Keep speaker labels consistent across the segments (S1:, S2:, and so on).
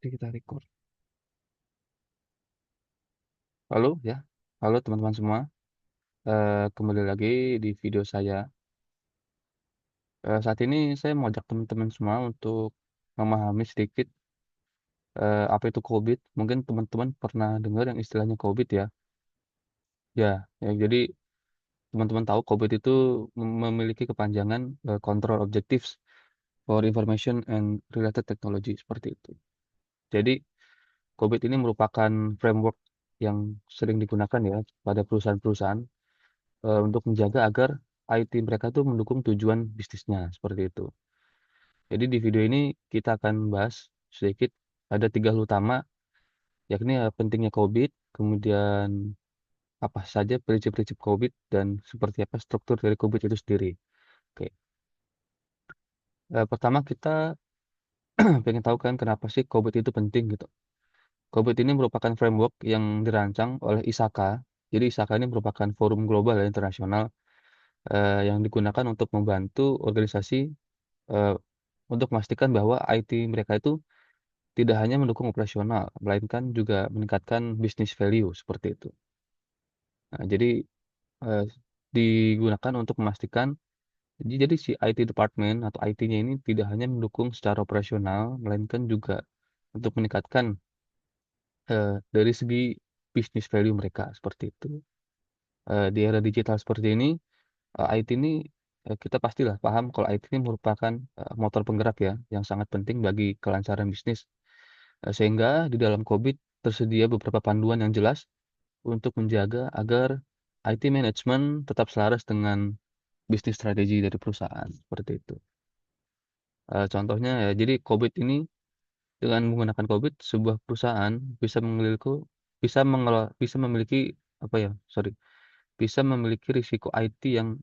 S1: Oke, kita record. Halo ya, halo teman-teman semua. Kembali lagi di video saya. Saat ini saya mau ajak teman-teman semua untuk memahami sedikit apa itu COVID. Mungkin teman-teman pernah dengar yang istilahnya COVID ya. Ya, jadi teman-teman tahu COVID itu memiliki kepanjangan Control Objectives for Information and Related Technology seperti itu. Jadi COVID ini merupakan framework yang sering digunakan ya pada perusahaan-perusahaan untuk menjaga agar IT mereka tuh mendukung tujuan bisnisnya, seperti itu. Jadi di video ini kita akan bahas sedikit, ada 3 hal utama, yakni pentingnya COVID, kemudian apa saja prinsip-prinsip COVID, dan seperti apa struktur dari COVID itu sendiri. Oke, pertama kita pengen tahu kan kenapa sih COVID itu penting gitu. COVID ini merupakan framework yang dirancang oleh ISAKA. Jadi ISAKA ini merupakan forum global ya, internasional yang digunakan untuk membantu organisasi eh, untuk memastikan bahwa IT mereka itu tidak hanya mendukung operasional, melainkan juga meningkatkan business value seperti itu. Nah, jadi eh, digunakan untuk memastikan jadi si IT department atau IT-nya ini tidak hanya mendukung secara operasional, melainkan juga untuk meningkatkan dari segi business value mereka seperti itu. Di era digital seperti ini, IT ini kita pastilah paham kalau IT ini merupakan motor penggerak ya yang sangat penting bagi kelancaran bisnis. Sehingga di dalam COVID tersedia beberapa panduan yang jelas untuk menjaga agar IT management tetap selaras dengan bisnis strategi dari perusahaan, seperti itu. Contohnya ya, jadi COVID ini dengan menggunakan COVID, sebuah perusahaan bisa memiliki apa ya, sorry, bisa memiliki risiko IT yang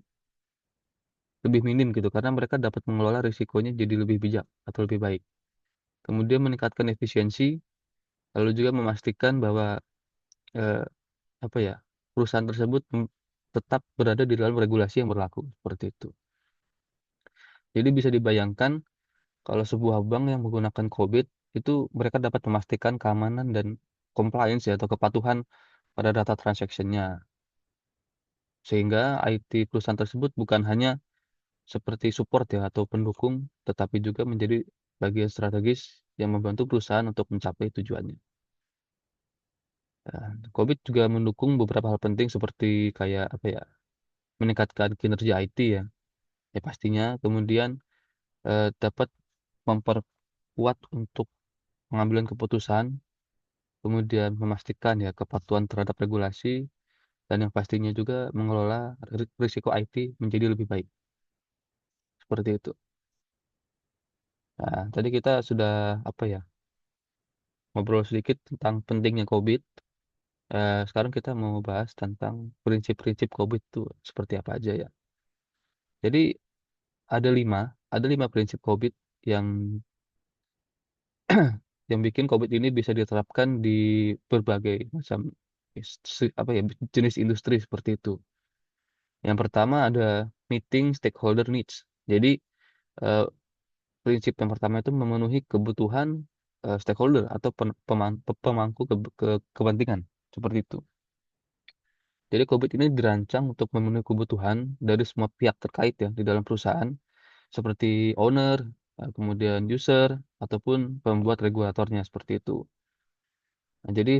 S1: lebih minim gitu, karena mereka dapat mengelola risikonya jadi lebih bijak atau lebih baik. Kemudian meningkatkan efisiensi, lalu juga memastikan bahwa eh, apa ya, perusahaan tersebut tetap berada di dalam regulasi yang berlaku, seperti itu. Jadi bisa dibayangkan kalau sebuah bank yang menggunakan COVID itu mereka dapat memastikan keamanan dan compliance ya, atau kepatuhan pada data transaksinya. Sehingga IT perusahaan tersebut bukan hanya seperti support ya atau pendukung, tetapi juga menjadi bagian strategis yang membantu perusahaan untuk mencapai tujuannya. COVID juga mendukung beberapa hal penting seperti kayak apa ya, meningkatkan kinerja IT ya. Ya pastinya, kemudian dapat memperkuat untuk pengambilan keputusan, kemudian memastikan ya kepatuhan terhadap regulasi, dan yang pastinya juga mengelola risiko IT menjadi lebih baik. Seperti itu. Nah, tadi kita sudah apa ya, ngobrol sedikit tentang pentingnya COVID. Sekarang kita mau bahas tentang prinsip-prinsip COVID itu seperti apa aja ya. Jadi ada lima, ada 5 prinsip COVID yang yang bikin COVID ini bisa diterapkan di berbagai macam apa ya, jenis industri seperti itu. Yang pertama ada meeting stakeholder needs. Jadi eh, prinsip yang pertama itu memenuhi kebutuhan stakeholder atau pemangku kepentingan seperti itu. Jadi COVID ini dirancang untuk memenuhi kebutuhan dari semua pihak terkait ya di dalam perusahaan, seperti owner, kemudian user, ataupun pembuat regulatornya seperti itu. Nah, jadi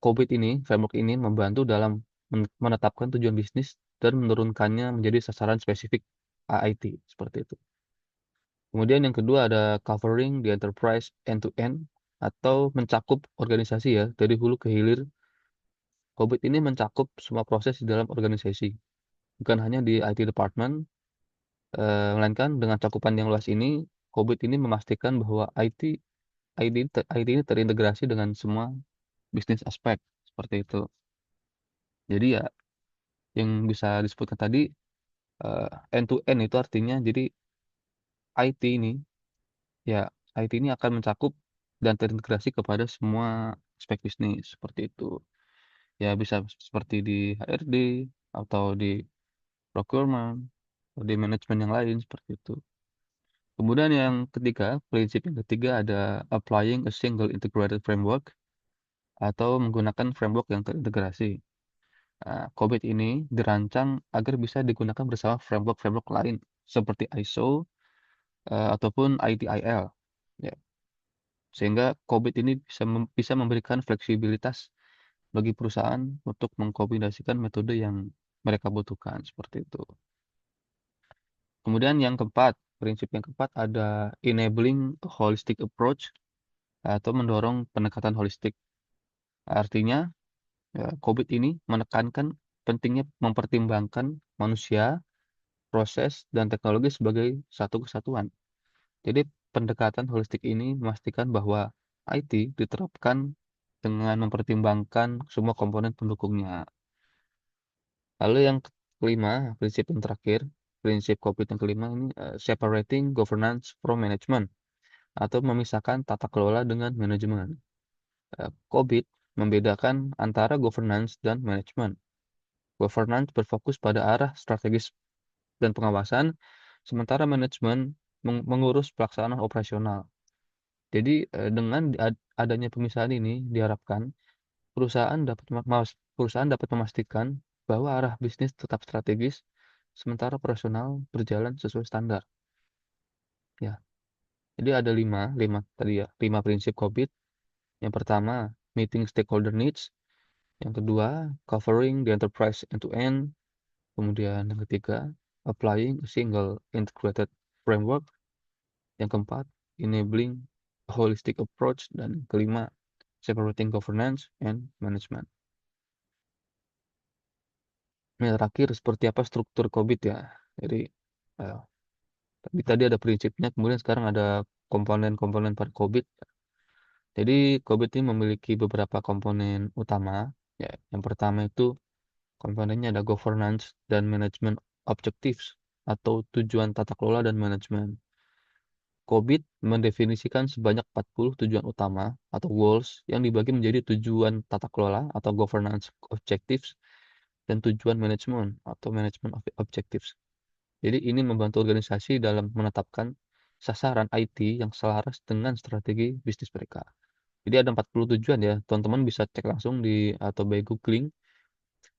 S1: framework ini membantu dalam menetapkan tujuan bisnis dan menurunkannya menjadi sasaran spesifik AIT seperti itu. Kemudian yang kedua ada covering the enterprise end-to-end atau mencakup organisasi ya dari hulu ke hilir. COVID ini mencakup semua proses di dalam organisasi, bukan hanya di IT department, melainkan dengan cakupan yang luas ini, COVID ini memastikan bahwa IT ini terintegrasi dengan semua bisnis aspek seperti itu. Jadi ya yang bisa disebutkan tadi end to end itu artinya jadi IT ini ya IT ini akan mencakup dan terintegrasi kepada semua aspek bisnis seperti itu. Ya bisa seperti di HRD atau di procurement atau di manajemen yang lain seperti itu. Kemudian yang ketiga, prinsip yang ketiga ada applying a single integrated framework atau menggunakan framework yang terintegrasi. COVID ini dirancang agar bisa digunakan bersama framework-framework lain seperti ISO ataupun ITIL. Ya, sehingga COVID ini bisa memberikan fleksibilitas bagi perusahaan untuk mengkombinasikan metode yang mereka butuhkan seperti itu. Kemudian yang keempat, prinsip yang keempat ada enabling a holistic approach atau mendorong pendekatan holistik. Artinya, ya, COVID ini menekankan pentingnya mempertimbangkan manusia, proses, dan teknologi sebagai satu kesatuan. Jadi, pendekatan holistik ini memastikan bahwa IT diterapkan dengan mempertimbangkan semua komponen pendukungnya. Lalu yang kelima, prinsip yang terakhir, prinsip COVID yang kelima ini separating governance from management atau memisahkan tata kelola dengan manajemen. COVID membedakan antara governance dan manajemen. Governance berfokus pada arah strategis dan pengawasan, sementara manajemen mengurus pelaksanaan operasional. Jadi dengan adanya pemisahan ini diharapkan perusahaan dapat memastikan bahwa arah bisnis tetap strategis, sementara operasional berjalan sesuai standar. Ya, jadi ada lima tadi ya, 5 prinsip COVID. Yang pertama, meeting stakeholder needs. Yang kedua, covering the enterprise end-to-end. Kemudian yang ketiga, applying a single integrated framework. Yang keempat, enabling a holistic approach. Dan kelima, separating governance and management. Yang terakhir, seperti apa struktur COVID ya. Jadi, tadi ada prinsipnya, kemudian sekarang ada komponen-komponen pada COVID. Jadi, COVID ini memiliki beberapa komponen utama. Ya, yang pertama itu komponennya ada governance dan management objectives atau tujuan tata kelola dan manajemen. COVID mendefinisikan sebanyak 40 tujuan utama atau goals yang dibagi menjadi tujuan tata kelola atau governance objectives dan tujuan manajemen atau management objectives. Jadi ini membantu organisasi dalam menetapkan sasaran IT yang selaras dengan strategi bisnis mereka. Jadi ada 40 tujuan ya, teman-teman bisa cek langsung atau by googling.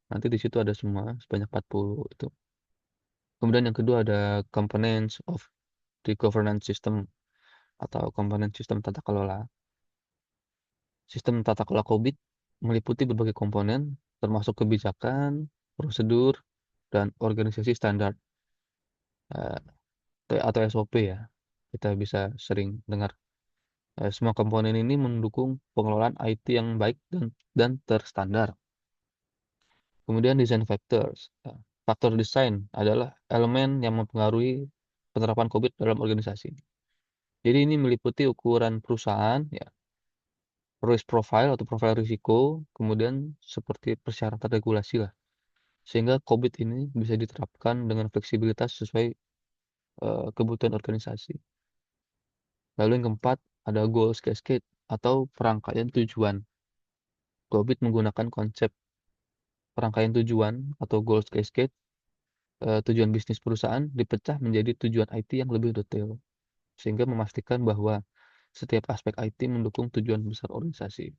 S1: Nanti di situ ada semua sebanyak 40 itu. Kemudian yang kedua ada components of the governance system atau komponen sistem tata kelola. Sistem tata kelola COVID meliputi berbagai komponen termasuk kebijakan, prosedur, dan organisasi standar atau SOP ya. Kita bisa sering dengar. Semua komponen ini mendukung pengelolaan IT yang baik dan terstandar. Kemudian design factors. Faktor desain adalah elemen yang mempengaruhi penerapan COVID dalam organisasi. Jadi ini meliputi ukuran perusahaan, ya, risk profile atau profil risiko, kemudian seperti persyaratan regulasi lah. Sehingga COVID ini bisa diterapkan dengan fleksibilitas sesuai kebutuhan organisasi. Lalu yang keempat ada goals cascade atau perangkaian tujuan. COVID menggunakan konsep perangkaian tujuan atau goals cascade. Tujuan bisnis perusahaan dipecah menjadi tujuan IT yang lebih detail, sehingga memastikan bahwa setiap aspek IT mendukung tujuan besar organisasi.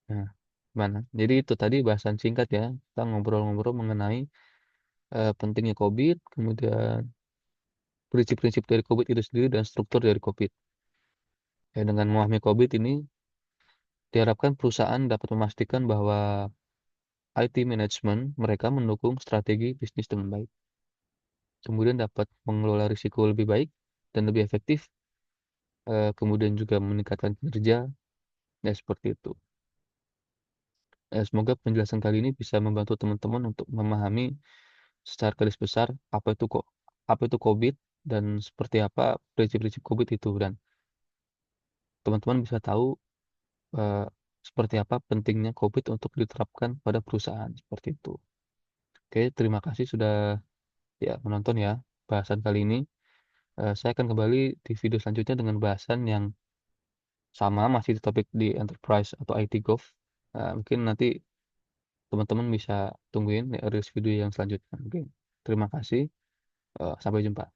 S1: Nah, gimana? Jadi itu tadi bahasan singkat ya, kita ngobrol-ngobrol mengenai pentingnya COVID, kemudian prinsip-prinsip dari COVID itu sendiri dan struktur dari COVID. Ya, dengan memahami COVID ini, diharapkan perusahaan dapat memastikan bahwa IT management mereka mendukung strategi bisnis dengan baik. Kemudian dapat mengelola risiko lebih baik dan lebih efektif, kemudian juga meningkatkan kinerja, ya seperti itu. Semoga penjelasan kali ini bisa membantu teman-teman untuk memahami secara garis besar apa itu COVID dan seperti apa prinsip-prinsip COVID itu, dan teman-teman bisa tahu eh, seperti apa pentingnya COVID untuk diterapkan pada perusahaan seperti itu. Oke, terima kasih sudah ya menonton ya bahasan kali ini. Saya akan kembali di video selanjutnya dengan bahasan yang sama, masih di topik di enterprise atau IT Gov. Mungkin nanti teman-teman bisa tungguin ya, rilis video yang selanjutnya. Oke, terima kasih. Sampai jumpa.